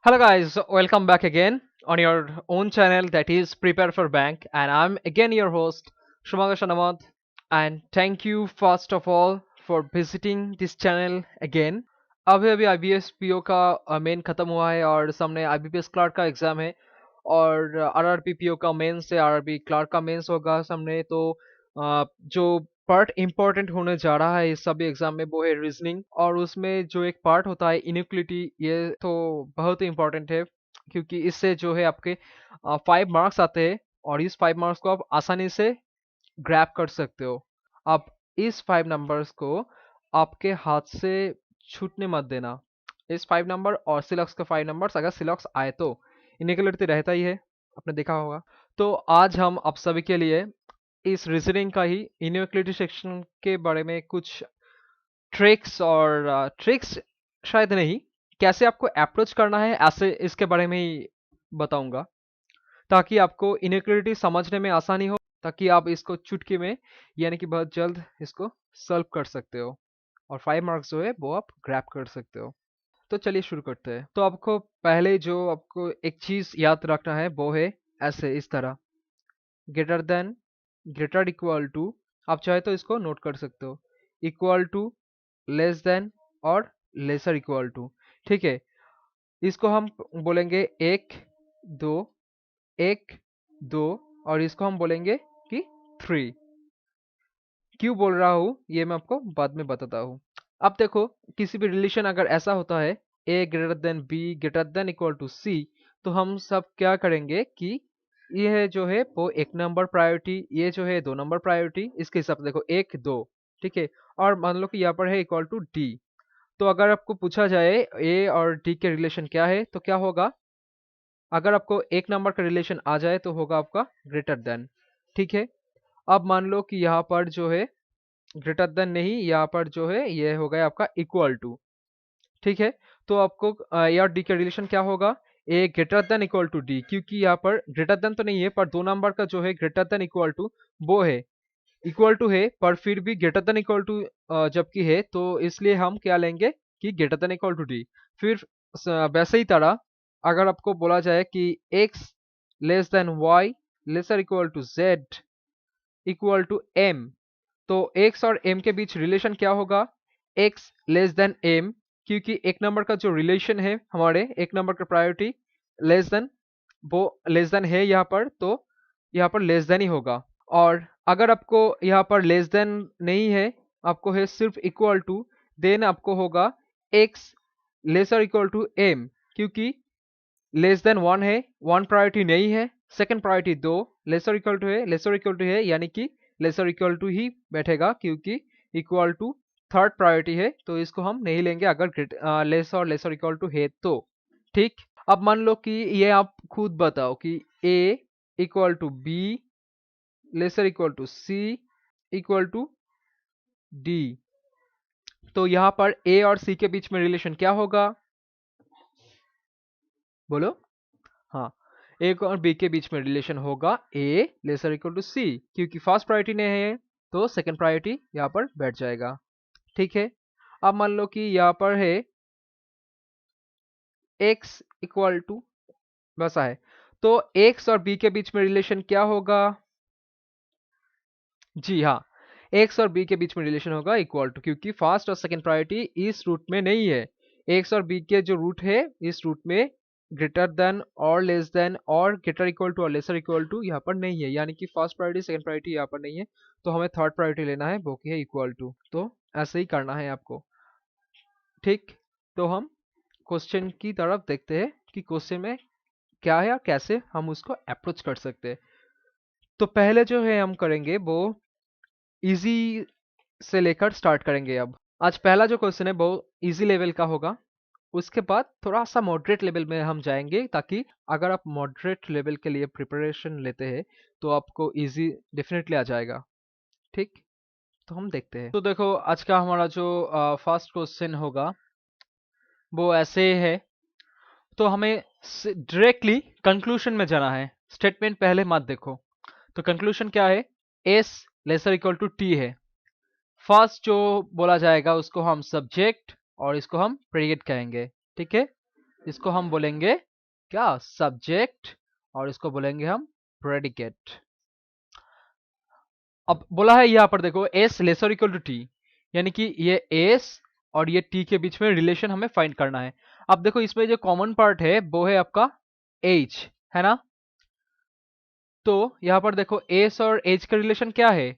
Hello guys, welcome back again on your own channel that is Prepare for Bank, and I'm again your host Shumaga Shanamad, and thank you first of all for visiting this channel again. अभी अभी IBS PO का main खत्म हुआ है और सामने IBPS Clark का exam है और RRB PO का मेंस है, RRB क्लार्क का मेंस होगा सामने। तो जो पार्ट इम्पोर्टेंट होने जा रहा है इस सभी एग्जाम में वो है रीजनिंग, और उसमें जो एक पार्ट होता है इनइक्वलिटी, ये तो बहुत ही इम्पोर्टेंट है क्योंकि इससे जो है आपके 5 मार्क्स आते हैं और इस 5 मार्क्स को आप आसानी से ग्रैब कर सकते हो। आप इस 5 नंबर्स को आपके हाथ से छूटने मत देना। इस 5 नंबर और सिलॉक्स के 5 नंबर्स अगर सिलॉक्स आए तो इनइक्वलिटी रहता ही है, आपने देखा होगा। तो आज हम आप सभी के लिए इस रीजनिंग का ही इनइक्वलिटी सेक्शन के बारे में कुछ ट्रिक्स और ट्रिक्स शायद नहीं, कैसे आपको अप्रोच करना है ऐसे इसके बारे में ही बताऊंगा, ताकि आपको इनइक्वलिटी समझने में आसानी हो, ताकि आप इसको चुटकी में यानी कि बहुत जल्द इसको सॉल्व कर सकते हो और 5 मार्क्स जो है वो आप ग्रैब कर सकते हो। तो चलिए शुरू करते हैं। तो आपको पहले जो आपको एक चीज याद रखना है वो है ऐसे इस तरह, greater than, greater equal to, आप चाहे तो इसको नोट कर सकते हो, इक्वल टू, लेस देन और लेसर इक्वल टू। ठीक है, इसको हम बोलेंगे एक, दो, एक, दो, और इसको हम बोलेंगे कि थ्री। क्यों बोल रहा हूँ ये मैं आपको बाद में बताता हूँ। अब देखो, किसी भी रिलेशन अगर ऐसा होता है A greater than B greater than equal to C, तो हम सब क्या करेंगे कि ये जो है वो 1 नंबर प्रायोरिटी, ये जो है 2 नंबर प्रायोरिटी, इसके हिसाब से देखो एक दो। ठीक है, और मान लो कि यहाँ पर है इक्वल टू डी। तो अगर आपको पूछा जाए ए और डी के रिलेशन क्या है तो क्या होगा, अगर आपको 1 नंबर का रिलेशन आ जाए तो होगा आपका ग्रेटर देन। ठीक है, अब मान लो कि यहाँ पर जो है ग्रेटर देन नहीं, यहाँ पर जो है ये हो गया आपका इक्वल टू। ठीक है, तो आपको ए और डी का रिलेशन क्या होगा, A greater than equal to D, क्योंकि यहाँ पर ग्रेटर देन तो नहीं है पर 2 नंबर का जो है ग्रेटर देन इक्वल टू वो है, इक्वल टू है पर फिर भी ग्रेटर देन इक्वल टू जबकि है, तो इसलिए हम क्या लेंगे कि greater than equal to D. फिर वैसे ही तरह अगर आपको बोला जाए कि x less than y lesser equal to z equal to m, तो x और m के बीच रिलेशन क्या होगा, x लेस देन m, क्योंकि 1 नंबर का जो रिलेशन है हमारे 1 नंबर का प्रायोरिटी लेस देन, वो लेस देन है यहाँ पर, तो यहाँ पर लेस देन ही होगा। और अगर आपको यहाँ पर लेस देन नहीं है, आपको है सिर्फ इक्वल टू, देन आपको होगा x lesser equal to m, क्योंकि लेस देन वन है, वन प्रायोरिटी नहीं है, सेकंड प्रायोरिटी दो, लेसर इक्वल टू है, लेसर इक्वल टू है, यानी कि लेसर इक्वल टू ही बैठेगा क्योंकि इक्वल टू थर्ड प्रायोरिटी है, तो इसको हम नहीं लेंगे अगर लेस और लेसर इक्वल टू है तो। ठीक, अब मान लो कि ये आप खुद बताओ कि a equal to B lesser equal to C equal to D, तो यहाँ पर a और c के बीच में रिलेशन क्या होगा, बोलो। हाँ, ए और बी के बीच में रिलेशन होगा ए लेसर इक्वल टू सी, क्योंकि फर्स्ट प्रायोरिटी नहीं है तो सेकंड प्रायोरिटी यहाँ पर बैठ जाएगा। ठीक है, अब मान लो कि यहाँ पर है x इक्वल टू वैसा है, तो x और b के बीच में रिलेशन क्या होगा, जी हाँ, x और b के बीच में रिलेशन होगा इक्वल टू, क्योंकि फर्स्ट और सेकंड प्रायोरिटी इस रूट में नहीं है। x और b के जो रूट है इस रूट में ग्रेटर देन और लेस देन और ग्रेटर इक्वल टू और लेसर इक्वल टू यहाँ पर नहीं है, यानी कि फर्स्ट प्रायोरिटी सेकंड प्रायोरिटी यहाँ पर नहीं है, तो हमें थर्ड प्रायोरिटी लेना है वो की है इक्वल टू। तो ऐसे ही करना है आपको। ठीक, तो हम क्वेश्चन की तरफ देखते हैं कि क्वेश्चन में क्या है और कैसे हम उसको अप्रोच कर सकते हैं। तो पहले जो है हम करेंगे वो इजी से लेकर स्टार्ट करेंगे। अब आज पहला जो क्वेश्चन है वो इजी लेवल का होगा, उसके बाद थोड़ा सा मॉडरेट लेवल में हम जाएंगे, ताकि अगर आप मॉडरेट लेवल के लिए प्रिपरेशन लेते हैं तो आपको इजी डेफिनेटली आ जाएगा। ठीक, तो हम देखते हैं। तो देखो, आज का हमारा जो फर्स्ट क्वेश्चन होगा वो ऐसे है, तो हमें डायरेक्टली कंक्लूजन में जाना है, स्टेटमेंट पहले मत देखो। तो कंक्लूजन क्या है, S lesser equal to T है। फर्स्ट जो बोला जाएगा उसको हम सब्जेक्ट और इसको हम प्रेडिकेट कहेंगे। ठीक है, इसको हम बोलेंगे क्या, सब्जेक्ट, और इसको बोलेंगे हम प्रेडिकेट। अब बोला है यहाँ पर देखो S lesser equal to T, यानी कि ये एस और ये टी के बीच में रिलेशन हमें फाइंड करना है। अब देखो इसमें जो कॉमन पार्ट है वो है आपका एच, है ना। तो यहाँ पर देखो एस और एच का रिलेशन क्या है,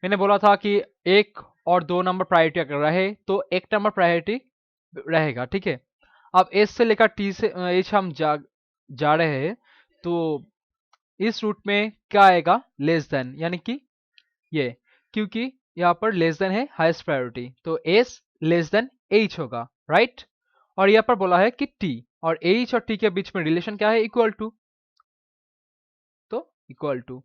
मैंने बोला था कि एक और दो नंबर प्रायोरिटी अगर रहे तो एक नंबर प्रायोरिटी रहेगा, ठीक है। अब एस से लेकर टी से एच हम जा रहे हैं, तो इस रूट में क्या आएगा, लेस देन, यानी कि ये, क्योंकि यहाँ पर लेस देन है हाईएस्ट प्रायोरिटी, तो एस लेस देन एच होगा, राइट। और यहाँ पर बोला है कि टी और एच और टी के बीच में रिलेशन क्या है, इक्वल टू, तो इक्वल टू,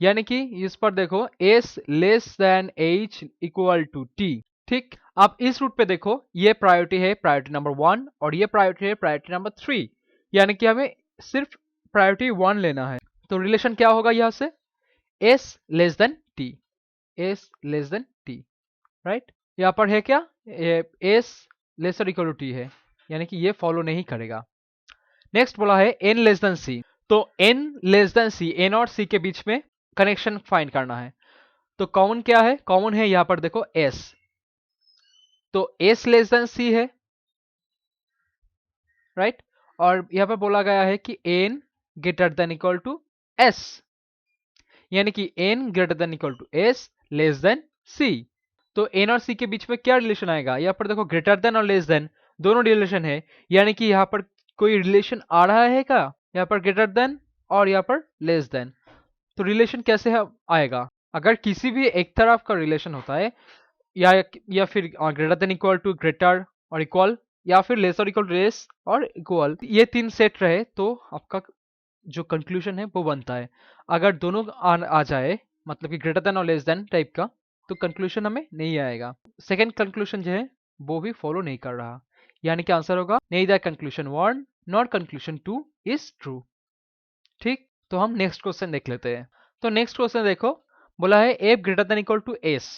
यानी कि इस पर देखो S less than H equal to T, ठीक। अब इस रूट पे देखो ये प्रायोरिटी है प्रायोरिटी नंबर 1 और ये प्रायोरिटी है प्रायोरिटी नंबर 3, यानी कि हमें सिर्फ प्रायोरिटी 1 लेना है। तो रिलेशन क्या होगा यहाँ से, S less than T, S less than T, right. यहाँ पर है क्या, S lesser equal to T है, यानी कि ये फॉलो नहीं करेगा। नेक्स्ट बोला है एन लेस देन सी, तो एन लेस देन सी, एन और सी के बीच में कनेक्शन फाइंड करना है। तो कॉमन क्या है, कॉमन है यहाँ पर देखो एस, तो एस लेस देन सी है, राइट। और यहाँ पर बोला गया है कि N greater than equal to S, यानी कि N greater than equal to S less than C. तो एन और सी के बीच में क्या रिलेशन आएगा, यहाँ पर देखो ग्रेटर देन और लेस देन दोनों रिलेशन है, यानी कि यहाँ पर कोई रिलेशन आ रहा है क्या, यहाँ पर ग्रेटर देन और यहाँ पर लेस देन, तो रिलेशन कैसे आएगा, अगर किसी भी एक तरफ का रिलेशन होता है या फिर greater than equal to greater और इक्वल, या फिर लेस और इक्वल टू लेस और इक्वल, ये तीन सेट रहे तो आपका जो कंक्लूजन है वो बनता है। अगर दोनों आ जाए, मतलब कि ग्रेटर देन और लेस देन टाइप का, तो कंक्लूजन हमें नहीं आएगा। सेकंड कंक्लूजन जो है वो भी फॉलो नहीं कर रहा, यानी कि आंसर होगा neither conclusion 1 nor conclusion 2 is true, ठीक। तो हम नेक्स्ट क्वेश्चन देख लेते हैं। तो नेक्स्ट क्वेश्चन देखो, बोला है F greater than equal to S,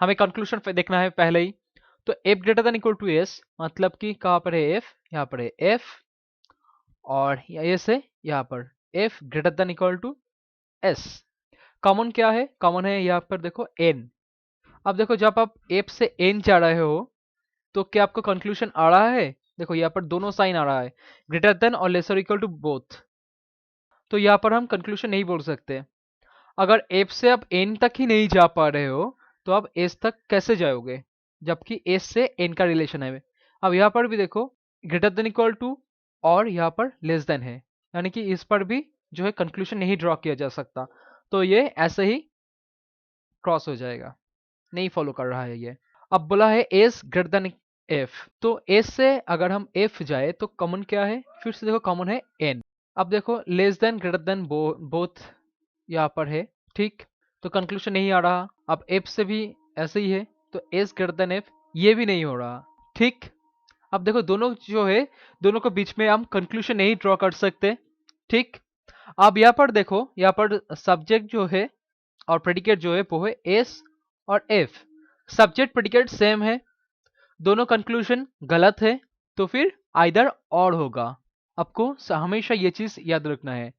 हमें कंक्लूजन देखना है पहले ही। तो F greater than equal to S मतलब कि कहाँ पर है एफ, यहाँ पर है एफ, और एस है यहाँ पर, F greater than equal to S. Common क्या है, कॉमन है यहाँ पर देखो एन। अब देखो जब आप एफ से एन जा रहे हो तो क्या आपको कंक्लूजन आ रहा है, देखो यहाँ पर दोनों साइन आ रहा है, ग्रेटर देन और लेसर इक्वल टू बोथ, तो यहाँ पर हम कंक्लूजन नहीं बोल सकते। अगर एफ से आप एन तक ही नहीं जा पा रहे हो तो आप एस तक कैसे जाओगे, जबकि एस से एन का रिलेशन है। अब यहाँ पर भी देखो ग्रेटर देन इक्वल टू और यहाँ पर लेस देन है, यानी कि इस पर भी जो है कंक्लूजन नहीं ड्रॉ किया जा सकता, तो ये ऐसे ही क्रॉस हो जाएगा, नहीं फॉलो कर रहा है ये। अब बोला है एस ग्रेटर देन एफ, तो एस से अगर हम एफ जाए तो कॉमन क्या है, फिर से देखो कॉमन है एन। अब देखो less than greater than both यहाँ पर है, ठीक। तो कंक्लूजन नहीं आ रहा। अब एफ से भी ऐसे ही है, तो एस ग्रेटर देन एफ ये भी नहीं हो रहा, ठीक। अब देखो दोनों जो है, दोनों के बीच में हम कंक्लूजन नहीं ड्रॉ कर सकते, ठीक। अब यहाँ पर देखो, यहाँ पर सब्जेक्ट जो है और प्रेडिकेट जो है वो है एस और एफ, सब्जेक्ट प्रेडिकेट सेम है, दोनों कंक्लूजन गलत है, तो फिर आइदर और होगा। आपको हमेशा ये चीज याद रखना है,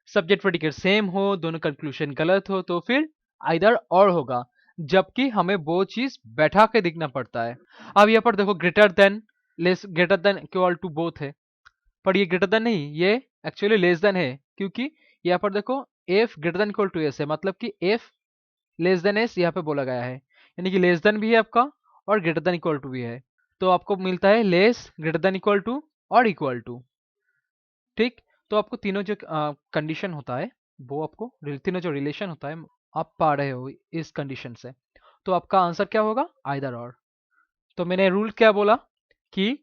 सब्जेक्ट प्रेडिकेट सेम हो, दोनों कंक्लूजन गलत हो, तो फिर आइदर और होगा, जबकि हमें वो चीज बैठा के देखना पड़ता है। अब यहाँ पर देखो greater than, less greater than equal to both है, पर ये ग्रेटर देन नहीं, ये एक्चुअली लेस देन है, क्योंकि यहाँ पर देखो F greater than equal to S है, मतलब कि एफ लेस देन एस यहाँ पे बोला गया है, यानी कि लेस देन भी है आपका और ग्रेटर देन इक्वल टू भी है, तो आपको मिलता है less greater than equal to और इक्वल टू, ठीक। तो आपको तीनों जो कंडीशन होता है वो आपको तीनों जो रिलेशन होता है आप पा रहे हो इस कंडीशन से, तो आपका आंसर क्या होगा, आइदर और। तो मैंने रूल क्या बोला कि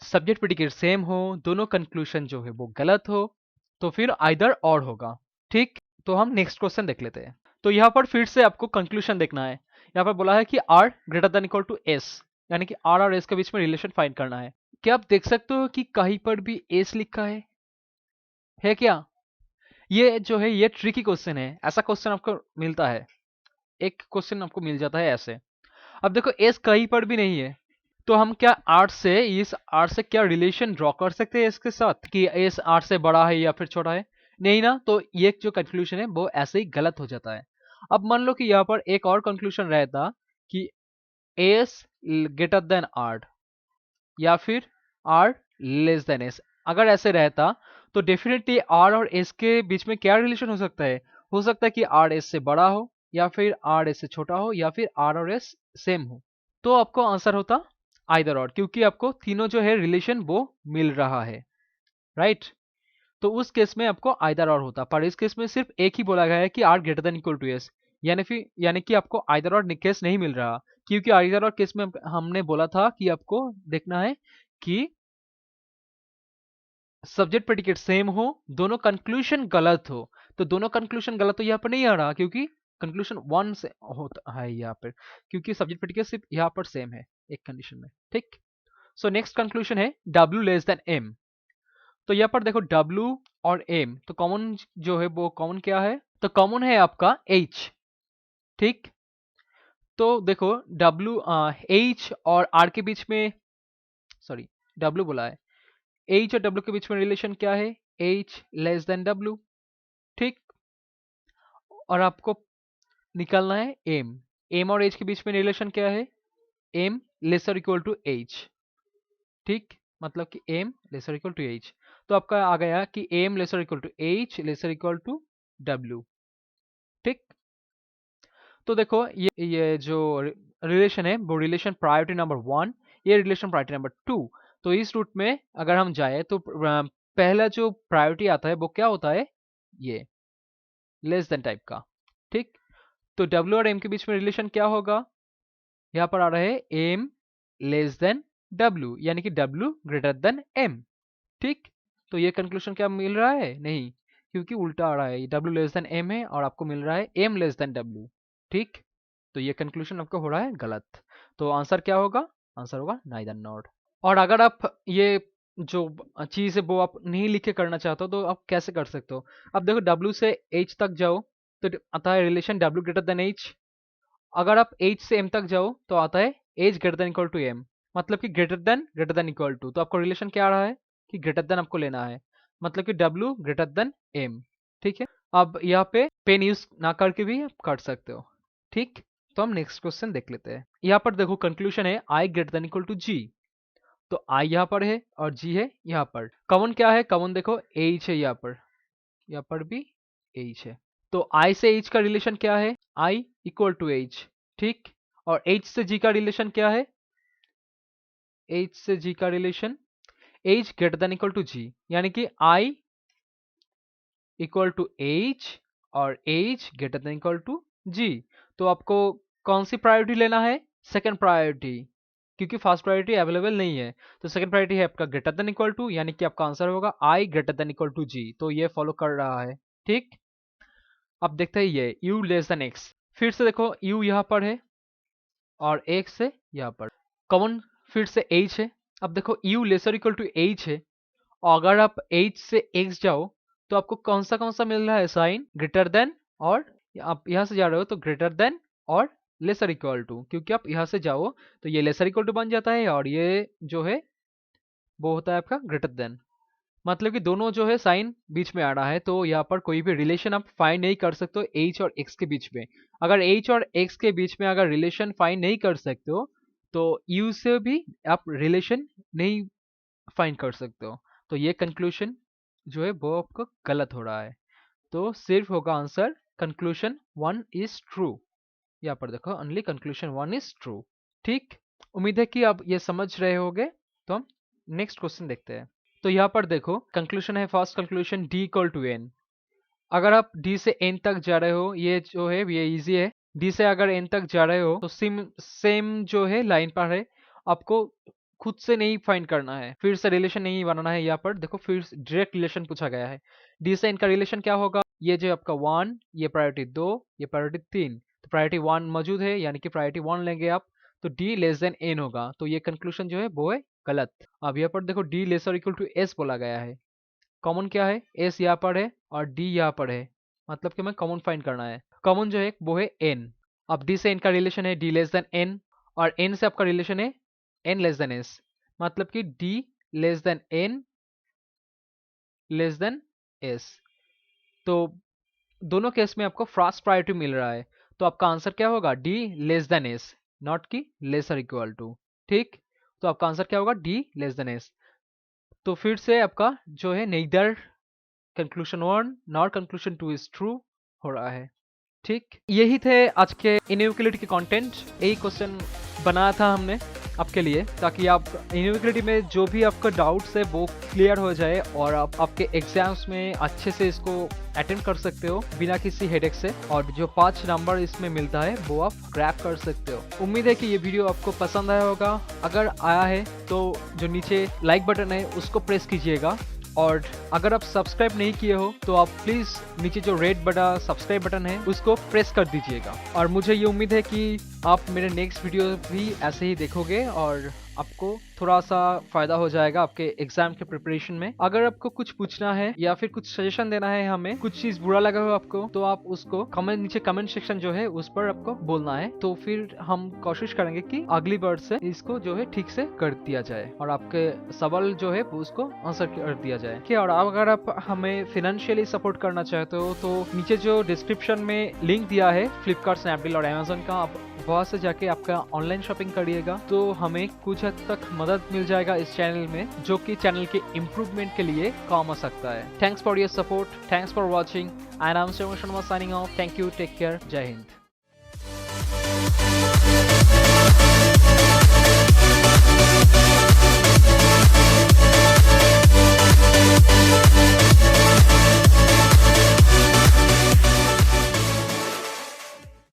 सब्जेक्ट प्रेडिकेट सेम हो, दोनों कंक्लूजन जो है वो गलत हो, तो फिर आइदर और होगा, ठीक। तो हम नेक्स्ट क्वेश्चन देख लेते हैं। तो यहाँ पर फिर से आपको कंक्लूजन देखना है, यहाँ पर बोला है कि R greater than equal to S, यानी कि आर और एस के बीच में रिलेशन फाइंड करना है। क्या आप देख सकते हो कि कहीं पर भी एस लिखा है क्या, ये जो है ये ट्रिकी क्वेश्चन है, ऐसा क्वेश्चन आपको मिलता है, एक क्वेश्चन आपको मिल जाता है ऐसे। अब देखो एस कहीं पर भी नहीं है, तो हम क्या आर से, इस आर से क्या रिलेशन ड्रॉ कर सकते हैं इसके साथ कि इस आर से बड़ा है या फिर छोटा है? नहीं ना, तो ये जो कंक्लूजन है वो ऐसे ही गलत हो जाता है। अब मान लो कि यहाँ पर एक और कंक्लूजन रहता कि एस ग्रेटर देन आर या फिर आर लेस देन एस। अगर ऐसे रहता तो डेफिनेटली आर और एस के बीच में क्या रिलेशन हो सकता है? हो सकता है कि आर एस से बड़ा हो या फिर आर एस से छोटा हो या फिर आर और एस सेम हो। तो आपको आंसर होता आइदर और, क्योंकि आपको तीनों जो है रिलेशन वो मिल रहा है, राइट। तो उस केस में आपको आइदर और होता, पर इस केस में सिर्फ एक ही बोला गया है कि R greater than equal to S, यानी कि आपको आइदर और केस नहीं मिल रहा, क्योंकि आइदर और केस में हमने बोला था कि आपको देखना है कि सब्जेक्ट प्रेडिकेट सेम हो, दोनों कंक्लूजन गलत हो। तो दोनों कंक्लूजन गलत तो यहाँ पर नहीं आ रहा, क्योंकि कंक्लूजन वन से होता है यहाँ पर, क्योंकि सब्जेक्ट प्रेडिकेट सिर्फ यहाँ पर सेम है एक कंडीशन में, ठीक। सो नेक्स्ट कंक्लूजन है W लेस देन M। तो यहाँ पर देखो W और M, तो कॉमन जो है वो कॉमन क्या है? तो कॉमन है आपका H, ठीक। तो देखो W H और R के बीच में, सॉरी W बोला है, H और W के बीच में रिलेशन क्या है? H लेस देन W, ठीक। और आपको निकालना है M और H के बीच में रिलेशन क्या है? M lesser equal to H, ठीक। मतलब कि M lesser equal to H। तो आपका आ गया कि M lesser equal to H lesser equal to W, ठीक। तो देखो ये जो रिलेशन है वो रिलेशन प्रायोरिटी नंबर 1, ये रिलेशन प्रायोरिटी नंबर 2। तो इस रूट में अगर हम जाए तो पहला जो प्रायोरिटी आता है वो क्या होता है? ये लेस देन टाइप का, ठीक। तो W और M के बीच में रिलेशन क्या होगा? यहाँ पर आ रहा है M लेस देन W, यानी कि W ग्रेटर देन M, ठीक। तो ये कंक्लूजन क्या मिल रहा है? नहीं, क्योंकि उल्टा आ रहा है, W लेस देन M है और आपको मिल रहा है M लेस देन W, ठीक। तो ये कंक्लूजन आपका हो रहा है गलत। तो आंसर क्या होगा? आंसर होगा नाइदर नॉट। और अगर आप ये जो चीज़ है वो आप नहीं लिख के करना चाहते हो तो आप कैसे कर सकते हो? अब देखो W से H तक जाओ तो आता है relation W greater than H। अगर आप H से M तक जाओ तो आता है H greater than equal to M, मतलब कि ग्रेटर देन इक्वल टू। तो आपको रिलेशन क्या आ रहा है कि ग्रेटर देन आपको लेना है, मतलब कि W ग्रेटर देन M, ठीक है। अब यहाँ पे पेन यूज ना करके भी आप कर सकते हो, ठीक। तो हम नेक्स्ट क्वेश्चन देख लेते हैं। यहाँ पर देखो कंक्लूजन है I greater than equal to G। तो I यहाँ पर है और G है यहाँ पर। कॉमन क्या है? कॉमन देखो H है यहाँ पर भी H है। तो I से H का रिलेशन क्या है? I इक्वल टू H, ठीक। और H से G का रिलेशन क्या है? H से G का relation H greater than equal to G, यानी कि I इक्वल टू H और H greater than equal to G। तो आपको कौन सी प्रायोरिटी लेना है? सेकंड प्रायोरिटी, क्योंकि फर्स्ट प्रायोरिटी अवेलेबल नहीं है। तो सेकंड प्रायोरिटी है आपका ग्रेटर देन इक्वल टू, यानी कि आपका आंसर होगा I greater than equal to G। तो ये फॉलो कर रहा है, ठीक। अब देखते हैं ये U लेस देन X। फिर से देखो U यहाँ पर है और X है यहाँ पर। कॉमन फिर से H है। अब देखो U lesser equal to H है, और अगर आप H से X जाओ तो आपको कौन सा मिल रहा है साइन? ग्रेटर देन, और आप यहाँ से जा रहे हो तो ग्रेटर देन और लेसर इक्वल टू, क्योंकि आप यहाँ से जाओ तो ये लेसर इक्वल टू बन जाता है और ये जो है वो होता है आपका ग्रेटर देन। मतलब कि दोनों जो है साइन बीच में आ रहा है, तो यहाँ पर कोई भी रिलेशन आप फाइंड नहीं कर सकते हो H और X के बीच में। अगर H और X के बीच में अगर रिलेशन फाइंड नहीं कर सकते हो तो U से भी आप रिलेशन नहीं फाइंड कर सकते हो। तो ये कंक्लूजन जो है वो आपको गलत हो रहा है। तो सिर्फ होगा आंसर कंक्लूजन 1 इज ट्रू। यहाँ पर देखो ओनली कंक्लूजन 1 इज ट्रू, ठीक। उम्मीद है कि आप ये समझ रहे होगे। तो हम नेक्स्ट क्वेश्चन देखते हैं। तो यहाँ पर देखो कंक्लूजन है, first conclusion D equal to N। अगर आप D से N तक जा रहे हो, ये जो है ये इजी है। D से अगर N तक जा रहे हो तो सेम जो है लाइन पर है, आपको खुद से नहीं फाइंड करना है, फिर से रिलेशन नहीं बनाना है। यहाँ पर देखो फिर डायरेक्ट रिलेशन पूछा गया है। D से N का रिलेशन क्या होगा? ये जो आपका 1, ये प्रायोरिटी 2, ये प्रायोरिटी 3। तो प्रायोरिटी 1 मौजूद है, यानी कि प्रायोरिटी 1 लेंगे आप, तो D लेस देन N होगा। तो ये कंक्लूजन जो है वो है गलत। अब यहाँ पर देखो D lesser equal to S बोला गया है। कॉमन क्या है? S यहाँ पर है और D यहाँ पर है, मतलब कि हमें कॉमन फाइंड करना है। कॉमन जो है वो है N। अब D से N का रिलेशन है D लेस देन N, और N से आपका रिलेशन है n लेस देन s, मतलब कि d less than n less than s। तो दोनों केस में आपको फास्ट प्रायोरिटी मिल रहा है, तो आपका आंसर क्या होगा? d less than s, not की लेसर इक्वल टू। ठीक, तो आपका आंसर क्या होगा? d less than s। तो फिर से आपका जो है neither conclusion 1 nor conclusion 2 is true हो रहा है। ठीक, यही थे आज के इनइक्वालिटी के कंटेंट। यही क्वेश्चन बनाया था हमने आपके लिए, ताकि आप इनइक्वालिटी में जो भी आपका डाउट्स है वो क्लियर हो जाए और आप आपके एग्जाम्स में अच्छे से इसको अटेंड कर सकते हो बिना किसी हेडेक से, और जो 5 नंबर इसमें मिलता है वो आप क्रैक कर सकते हो। उम्मीद है कि ये वीडियो आपको पसंद आया होगा। अगर आया है तो जो नीचे लाइक बटन है उसको प्रेस कीजिएगा, और अगर आप सब्सक्राइब नहीं किए हो तो आप प्लीज़ नीचे जो रेड बड़ा सब्सक्राइब बटन है उसको प्रेस कर दीजिएगा। और मुझे ये उम्मीद है कि आप मेरे नेक्स्ट वीडियो भी ऐसे ही देखोगे और आपको थोड़ा सा फ़ायदा हो जाएगा आपके एग्जाम के प्रिपरेशन में। अगर आपको कुछ पूछना है या फिर कुछ सजेशन देना है, हमें कुछ चीज़ बुरा लगा हो आपको, तो आप उसको नीचे कमेंट सेक्शन जो है उस पर आपको बोलना है, तो फिर हम कोशिश करेंगे कि अगली बार से इसको जो है ठीक से कर दिया जाए और आपके सवाल जो है उसको आंसर कर दिया जाए। ठीक है, और अगर आप हमें फाइनेंशियली सपोर्ट करना चाहते हो तो नीचे जो डिस्क्रिप्शन में लिंक दिया है फ्लिपकार्ट, स्नैपडील और अमेजोन का, आप वहाँ से जाके आपका ऑनलाइन शॉपिंग करिएगा तो हमें कुछ हद तक मदद मिल जाएगा इस चैनल में, जो कि चैनल के इम्प्रूवमेंट के लिए काम आ सकता है। Thanks for your support, thanks for watching, and I am Sharma signing off. Thank you, take care, जय हिंद।